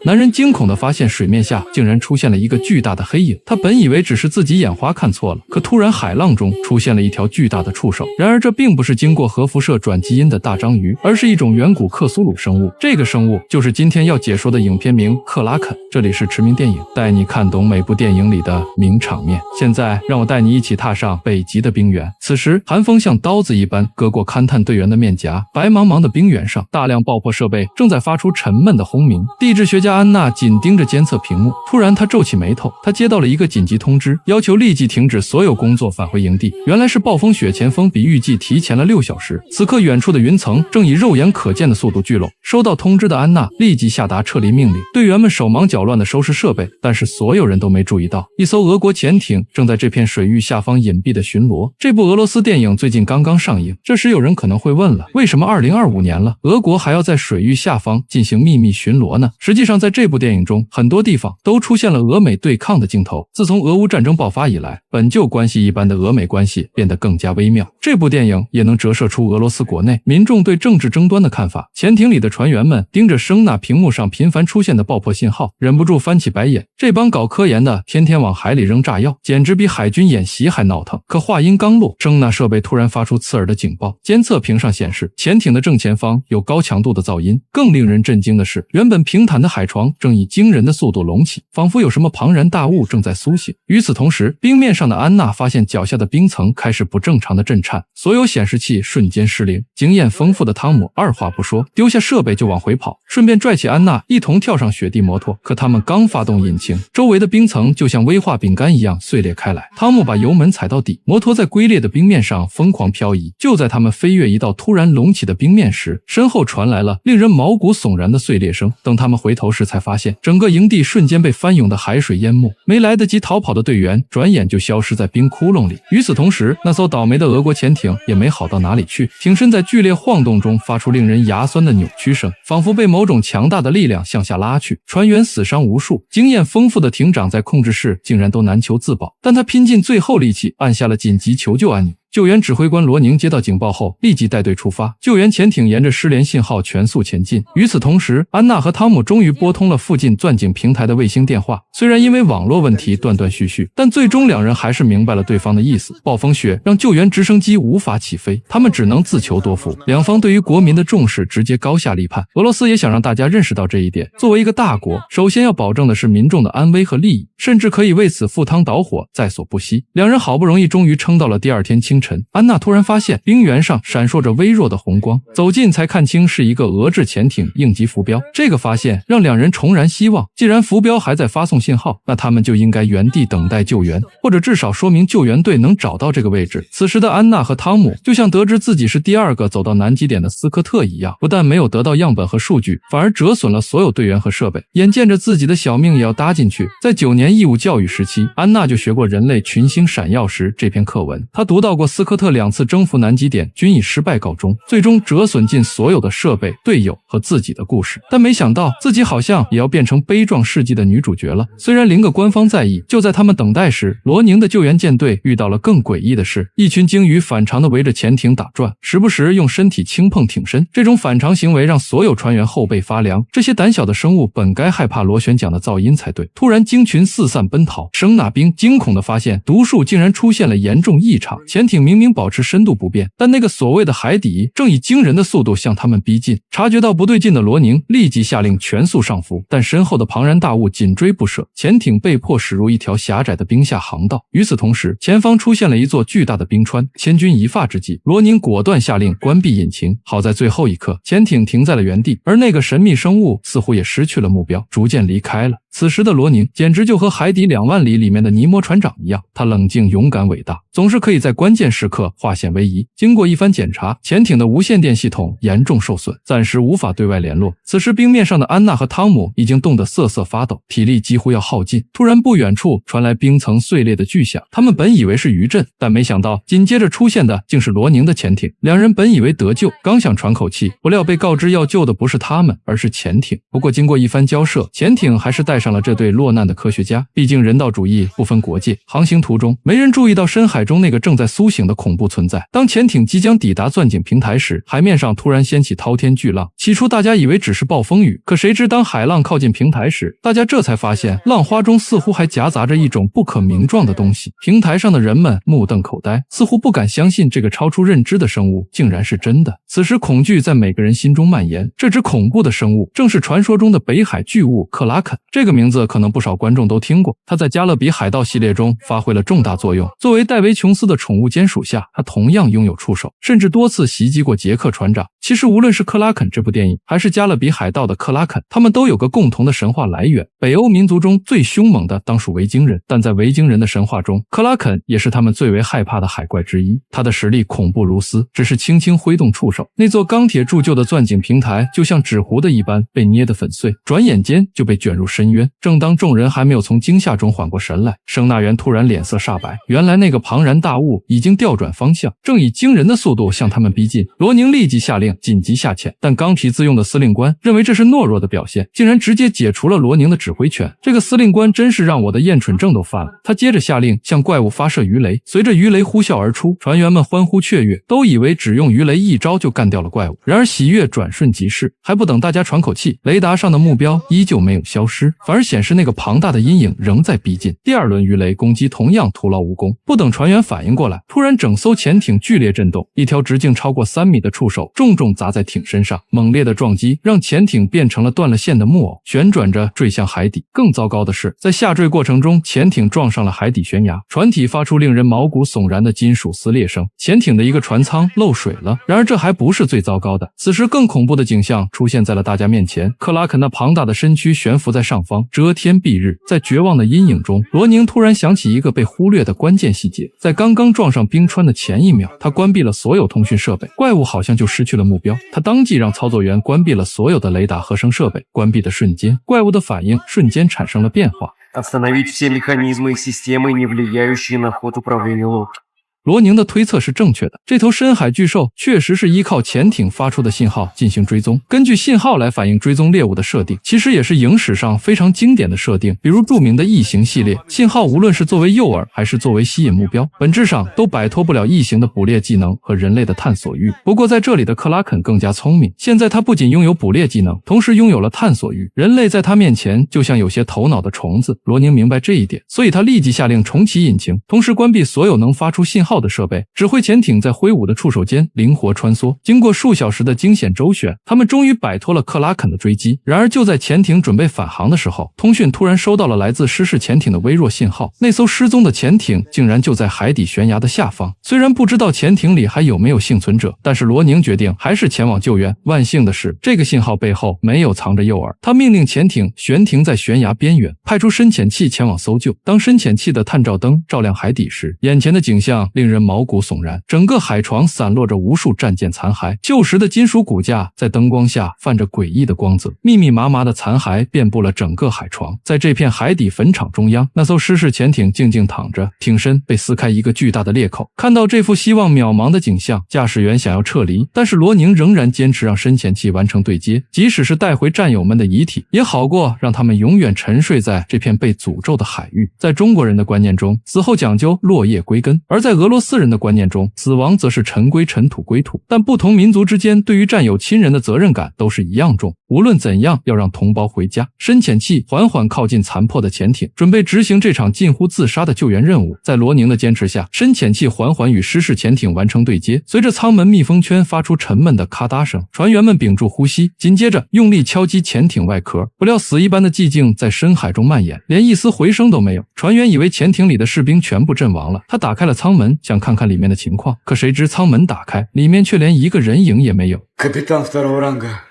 男人惊恐地发现水面下竟然出现了一个巨大的黑影，他本以为只是自己眼花看错了，可突然海浪中出现了一条巨大的触手。然而这并不是经过核辐射转基因的大章鱼，而是一种远古克苏鲁生物。这个生物就是今天要解说的影片名《克拉肯》。这里是驰名电影，带你看懂每部电影里的名场面。现在让我带你一起踏上北极的冰原。此时寒风像刀子一般割过勘探队员的面颊，白茫茫的冰原上，大量爆破设备正在发出沉闷的轰鸣。地质学家安娜紧盯着监测屏幕，突然她皱起眉头，她接到了一个紧急通知，要求立即停止所有工作，返回营地。原来是暴风雪前锋比预计提前了6小时，此刻远处的云层正以肉眼可见的速度聚拢。收到通知的安娜立即下达撤离命令，队员们手忙脚乱地收拾设备，但是所有人都没注意到，一艘俄国潜艇正在这片水域下方隐蔽的巡逻。这部俄罗斯电影最近刚刚上映，这时有人可能会问了，为什么2025年了，俄国还要在水域下方进行秘密巡逻呢？实际上在这部电影中，很多地方都出现了俄美对抗的镜头。自从俄乌战争爆发以来，本就关系一般的俄美关系变得更加微妙。这部电影也能折射出俄罗斯国内民众对政治争端的看法。潜艇里的船员们盯着声纳屏幕上频繁出现的爆破信号，忍不住翻起白眼。这帮搞科研的天天往海里扔炸药，简直比海军演习还闹腾。可话音刚落，声纳设备突然发出刺耳的警报，监测屏上显示潜艇的正前方有高强度的噪音。更令人震惊的是，原本平坦的海床正以惊人的速度隆起，仿佛有什么庞然大物正在苏醒。与此同时，冰面上的安娜发现脚下的冰层开始不正常的震颤，所有显示器瞬间失灵。经验丰富的汤姆二话不说，丢下设备就往回跑，顺便拽起安娜一同跳上雪地摩托。可他们刚发动引擎，周围的冰层就像威化饼干一样碎裂开来。汤姆把油门踩到底，摩托在龟裂的冰面上疯狂漂移。就在他们飞越一道突然隆起的冰面时，身后传来了令人毛骨悚然的碎裂声。等他们回头时，才发现整个营地瞬间被翻涌的海水淹没，没来得及逃跑的队员转眼就消失在冰窟窿里。与此同时，那艘倒霉的俄国潜艇也没好到哪里去，艇身在剧烈晃动中发出令人牙酸的扭曲声，仿佛被某种强大的力量向下拉去。船员死伤无数，经验丰富的艇长在控制室竟然都难求自保，但他拼尽最后力气按下了紧急求救按钮。救援指挥官罗宁接到警报后，立即带队出发，救援潜艇沿着失联信号全速前进。与此同时，安娜和汤姆终于拨通了附近钻井平台的卫星电话，虽然因为网络问题断断续续，但最终两人还是明白了对方的意思。暴风雪让救援直升机无法起飞，他们只能自求多福。两方对于国民的重视直接高下立判。俄罗斯也想让大家认识到这一点，作为一个大国，首先要保证的是民众的安危和利益，甚至可以为此赴汤蹈火，在所不惜。两人好不容易终于撑到了第二天清晨，安娜突然发现冰原上闪烁着微弱的红光，走近才看清是一个俄制潜艇应急浮标。这个发现让两人重燃希望，既然浮标还在发送信号，那他们就应该原地等待救援，或者至少说明救援队能找到这个位置。此时的安娜和汤姆就像得知自己是第二个走到南极点的斯科特一样，不但没有得到样本和数据，反而折损了所有队员和设备，眼见着自己的小命也要搭进去。在9年义务教育时期，安娜就学过《人类群星闪耀时》这篇课文，她读到过斯科特2次征服南极点均以失败告终，最终折损尽所有的设备、队友和自己的故事。但没想到自己好像也要变成悲壮事迹的女主角了。虽然0个官方在意，就在他们等待时，罗宁的救援舰队遇到了更诡异的事。一群鲸鱼反常的围着潜艇打转，时不时用身体轻碰艇身，这种反常行为让所有船员后背发凉。这些胆小的生物本该害怕螺旋桨的噪音才对，突然鲸群四散奔逃。声纳兵惊恐地发现毒素竟然出现了严重异常，潜艇明明保持深度不变，但那个所谓的海底正以惊人的速度向他们逼近。察觉到不对劲的罗宁立即下令全速上浮，但身后的庞然大物紧追不舍，潜艇被迫驶入一条狭窄的冰下航道。与此同时，前方出现了一座巨大的冰川，千钧一发之际，罗宁果断下令关闭引擎。好在最后一刻，潜艇停在了原地，而那个神秘生物似乎也失去了目标，逐渐离开了。此时的罗宁简直就和海底2万里里面的尼摩船长一样，他冷静、勇敢、伟大，总是可以在关键时刻化险为夷。经过一番检查，潜艇的无线电系统严重受损，暂时无法对外联络。此时冰面上的安娜和汤姆已经冻得瑟瑟发抖，体力几乎要耗尽。突然不远处传来冰层碎裂的巨响，他们本以为是余震，但没想到紧接着出现的竟是罗宁的潜艇。两人本以为得救，刚想喘口气，不料被告知要救的不是他们，而是潜艇。不过经过一番交涉，潜艇还是带上了这对落难的科学家，毕竟人道主义不分国界。航行途中，没人注意到深海中那个正在苏醒醒的恐怖存在。当潜艇即将抵达钻井平台时，海面上突然掀起滔天巨浪。起初大家以为只是暴风雨，可谁知当海浪靠近平台时，大家这才发现浪花中似乎还夹杂着一种不可名状的东西。平台上的人们目瞪口呆，似乎不敢相信这个超出认知的生物竟然是真的。此时恐惧在每个人心中蔓延，这只恐怖的生物正是传说中的北海巨物克拉肯。这个名字可能不少观众都听过，它在加勒比海盗系列中发挥了重大作用。作为戴维·琼斯的宠物监属下，它同样拥有触手，甚至多次袭击过杰克船长。其实无论是克拉肯这部电影，还是加勒比海盗的克拉肯，他们都有个共同的神话来源。北欧民族中最凶猛的当属维京人，但在维京人的神话中，克拉肯也是他们最为害怕的海怪之一。他的实力恐怖如斯，只是轻轻挥动触手，那座钢铁铸就的钻井平台就像纸糊的一般被捏得粉碎，转眼间就被卷入深渊。正当众人还没有从惊吓中缓过神来，声纳员突然脸色煞白，原来那个庞然大物已经调转方向，正以惊人的速度向他们逼近。罗宁立即下令紧急下潜，但刚愎自用的司令官认为这是懦弱的表现，竟然直接解除了罗宁的指挥权。这个司令官真是让我的厌蠢症都犯了。他接着下令向怪物发射鱼雷，随着鱼雷呼啸而出，船员们欢呼雀跃，都以为只用鱼雷一招就干掉了怪物。然而喜悦转瞬即逝，还不等大家喘口气，雷达上的目标依旧没有消失，反而显示那个庞大的阴影仍在逼近。第二轮鱼雷攻击同样徒劳无功。不等船员反应过来，突然整艘潜艇剧烈震动，一条直径超过3米的触手重重砸在艇身上，猛烈的撞击让潜艇变成了断了线的木偶，旋转着坠向海底。更糟糕的是，在下坠过程中，潜艇撞上了海底悬崖，船体发出令人毛骨悚然的金属撕裂声，潜艇的一个船舱漏水了。然而这还不是最糟糕的，此时更恐怖的景象出现在了大家面前。克拉肯那庞大的身躯悬浮在上方，遮天蔽日。在绝望的阴影中，罗宁突然想起一个被忽略的关键细节，在刚刚撞上冰川的前一秒，他关闭了所有通讯设备，怪物好像就失去了目标。他当即让操作员关闭了所有的雷达和声设备，关闭的瞬间，怪物的反应瞬间产生了变化。Остановить все механизмы и системы, не влияющие на ход управления лодкой. 罗宁的推测是正确的，这头深海巨兽确实是依靠潜艇发出的信号进行追踪，根据信号来反映追踪猎物的设定，其实也是影史上非常经典的设定。比如著名的异形系列，信号无论是作为诱饵还是作为吸引目标，本质上都摆脱不了异形的捕猎技能和人类的探索欲。不过在这里的克拉肯更加聪明，现在他不仅拥有捕猎技能，同时拥有了探索欲，人类在他面前就像有些头脑的虫子。罗宁明白这一点，所以他立即下令重启引擎，同时关闭所有能发出信号的设备，指挥潜艇在挥舞的触手间灵活穿梭。经过数小时的惊险周旋，他们终于摆脱了克拉肯的追击。然而就在潜艇准备返航的时候，通讯突然收到了来自失事潜艇的微弱信号，那艘失踪的潜艇竟然就在海底悬崖的下方。虽然不知道潜艇里还有没有幸存者，但是罗宁决定还是前往救援。万幸的是，这个信号背后没有藏着诱饵，他命令潜艇悬停在悬崖边缘，派出深潜器前往搜救。当深潜器的探照灯照亮海底时，眼前的景象令人毛骨悚然，整个海床散落着无数战舰残骸，旧时的金属骨架在灯光下泛着诡异的光泽，密密麻麻的残骸遍布了整个海床。在这片海底坟场中央，那艘失事潜艇静静躺着，艇身被撕开一个巨大的裂口。看到这幅希望渺茫的景象，驾驶员想要撤离，但是罗宁仍然坚持让深潜器完成对接，即使是带回战友们的遗体，也好过让他们永远沉睡在这片被诅咒的海域。在中国人的观念中，死后讲究落叶归根，而在俄罗斯人的观念中，死亡则是尘归尘，土归土。但不同民族之间对于战友亲人的责任感都是一样重，无论怎样要让同胞回家。深潜器缓缓靠近残破的潜艇，准备执行这场近乎自杀的救援任务。在罗宁的坚持下，深潜器缓缓与失事潜艇完成对接，随着舱门密封圈发出沉闷的咔嗒声，船员们屏住呼吸，紧接着用力敲击潜艇外壳。不料死一般的寂静在深海中蔓延，连一丝回声都没有。船员以为潜艇里的士兵全部阵亡了，他打开了舱门，想看看里面的情况，可谁知舱门打开，里面却连一个人影也没有。Капитан второго ранга.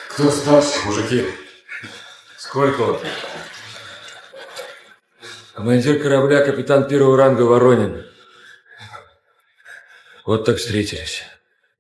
Кто старший, мужики? Сколько он? Командир корабля, капитан первого ранга Воронин. Вот так встретились.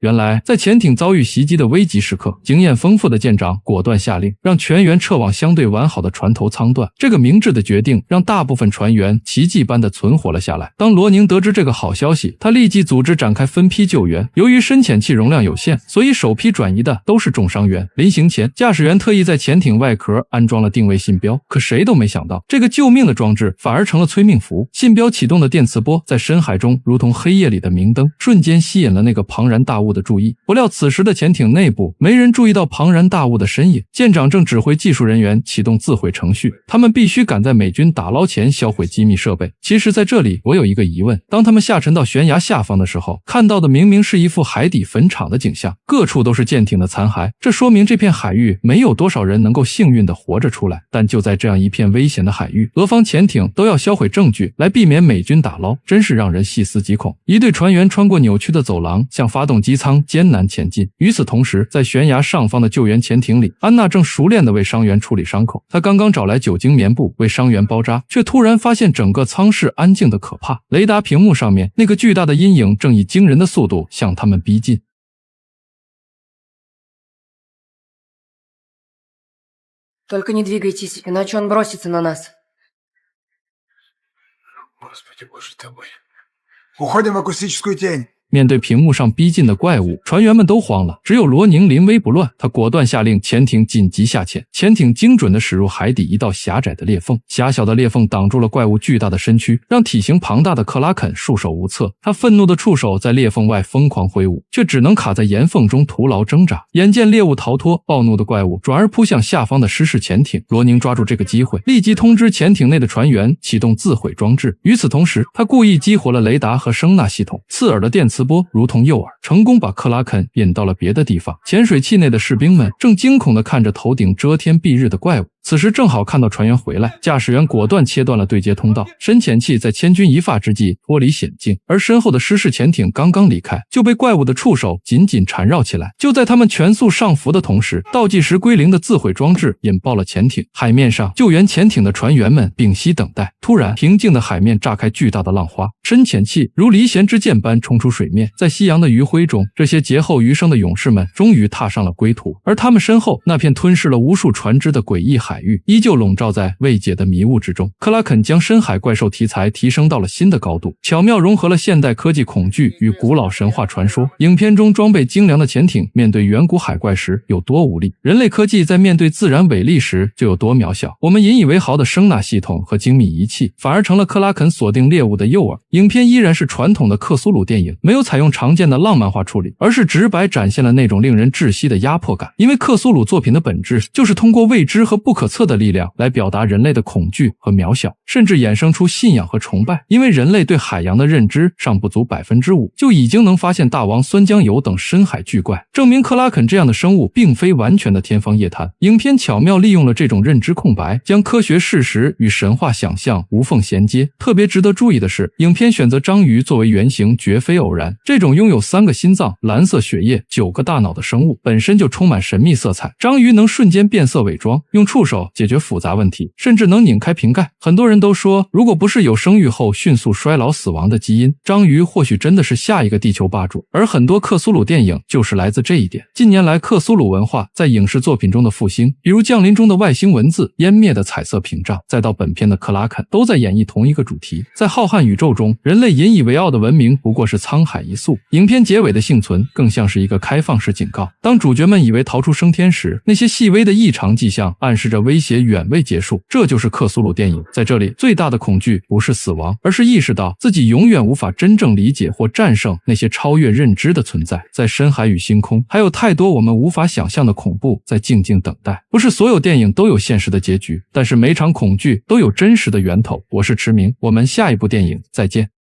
原来，在潜艇遭遇袭击的危急时刻，经验丰富的舰长果断下令，让全员撤往相对完好的船头舱段。这个明智的决定让大部分船员奇迹般的存活了下来。当罗宁得知这个好消息，他立即组织展开分批救援。由于深潜器容量有限，所以首批转移的都是重伤员。临行前，驾驶员特意在潜艇外壳安装了定位信标，可谁都没想到，这个救命的装置反而成了催命符。信标启动的电磁波在深海中如同黑夜里的明灯，瞬间吸引了那个庞然大物的注意。不料此时的潜艇内部没人注意到庞然大物的身影，舰长正指挥技术人员启动自毁程序，他们必须赶在美军打捞前销毁机密设备。其实在这里我有一个疑问，当他们下沉到悬崖下方的时候，看到的明明是一副海底坟场的景象，各处都是舰艇的残骸，这说明这片海域没有多少人能够幸运地活着出来。但就在这样一片危险的海域，俄方潜艇都要销毁证据来避免美军打捞，真是让人细思极恐。一队船员穿过扭曲的走廊，向发动机舱艰难前进。与此同时，在悬崖上方的救援潜艇里，安娜正熟练地为伤员处理伤口。她刚刚找来酒精棉布为伤员包扎，却突然发现整个舱室安静得可怕。雷达屏幕上面那个巨大的阴影正以惊人的速度向他们逼近。Только не двигайтесь, иначе он бросится на нас. Господи, боже ты мой. Уходим в акустическую тень. 面对屏幕上逼近的怪物，船员们都慌了，只有罗宁临危不乱。他果断下令潜艇紧急下潜，潜艇精准地驶入海底一道狭窄的裂缝，狭小的裂缝挡住了怪物巨大的身躯，让体型庞大的克拉肯束手无策。他愤怒的触手在裂缝外疯狂挥舞，却只能卡在岩缝中徒劳挣扎。眼见猎物逃脱，暴怒的怪物转而扑向下方的失事潜艇。罗宁抓住这个机会，立即通知潜艇内的船员启动自毁装置。与此同时，他故意激活了雷达和声纳系统，刺耳的电磁波如同诱饵，成功把克拉肯引到了别的地方。潜水器内的士兵们正惊恐地看着头顶遮天蔽日的怪物。此时正好看到船员回来，驾驶员果断切断了对接通道，深潜器在千钧一发之际脱离险境，而身后的失事潜艇刚刚离开，就被怪物的触手紧紧缠绕起来。就在他们全速上浮的同时，倒计时归零的自毁装置引爆了潜艇。海面上救援潜艇的船员们屏息等待，突然平静的海面炸开巨大的浪花，深潜器如离弦之箭般冲出水面。在夕阳的余晖中，这些劫后余生的勇士们终于踏上了归途，而他们身后那片吞噬了无数船只的诡异海域依旧笼罩在未解的迷雾之中。克拉肯将深海怪兽题材提升到了新的高度，巧妙融合了现代科技恐惧与古老神话传说。影片中装备精良的潜艇面对远古海怪时有多无力，人类科技在面对自然伟力时就有多渺小。我们引以为豪的声纳系统和精密仪器反而成了克拉肯锁定猎物的诱饵。影片依然是传统的克苏鲁电影，没有采用常见的浪漫化处理，而是直白展现了那种令人窒息的压迫感。因为克苏鲁作品的本质就是通过未知和不可测的力量来表达人类的恐惧和渺小，甚至衍生出信仰和崇拜。因为人类对海洋的认知尚不足 5%， 就已经能发现大王酸浆鱿等深海巨怪，证明克拉肯这样的生物并非完全的天方夜谭。影片巧妙利用了这种认知空白，将科学事实与神话想象无缝衔接。特别值得注意的是，影片选择章鱼作为原型绝非偶然，这种拥有3个心脏、蓝色血液、9个大脑的生物本身就充满神秘色彩。章鱼能瞬间变色伪装，用触手解决复杂问题，甚至能拧开瓶盖。很多人都说，如果不是有生育后迅速衰老死亡的基因，章鱼或许真的是下一个地球霸主。而很多克苏鲁电影就是来自这一点。近年来，克苏鲁文化在影视作品中的复兴，比如《降临》中的外星文字、湮灭的彩色屏障，再到本片的克拉肯，都在演绎同一个主题。在浩瀚宇宙中，人类引以为傲的文明不过是沧海一粟。影片结尾的幸存更像是一个开放式警告，当主角们以为逃出升天时，那些细微的异常迹象暗示着威胁远未结束。这就是克苏鲁电影。在这里，最大的恐惧不是死亡，而是意识到自己永远无法真正理解或战胜那些超越认知的存在。在深海与星空，还有太多我们无法想象的恐怖在静静等待。不是所有电影都有现实的结局，但是每场恐惧都有真实的源头。我是驰明，我们下一部电影再见。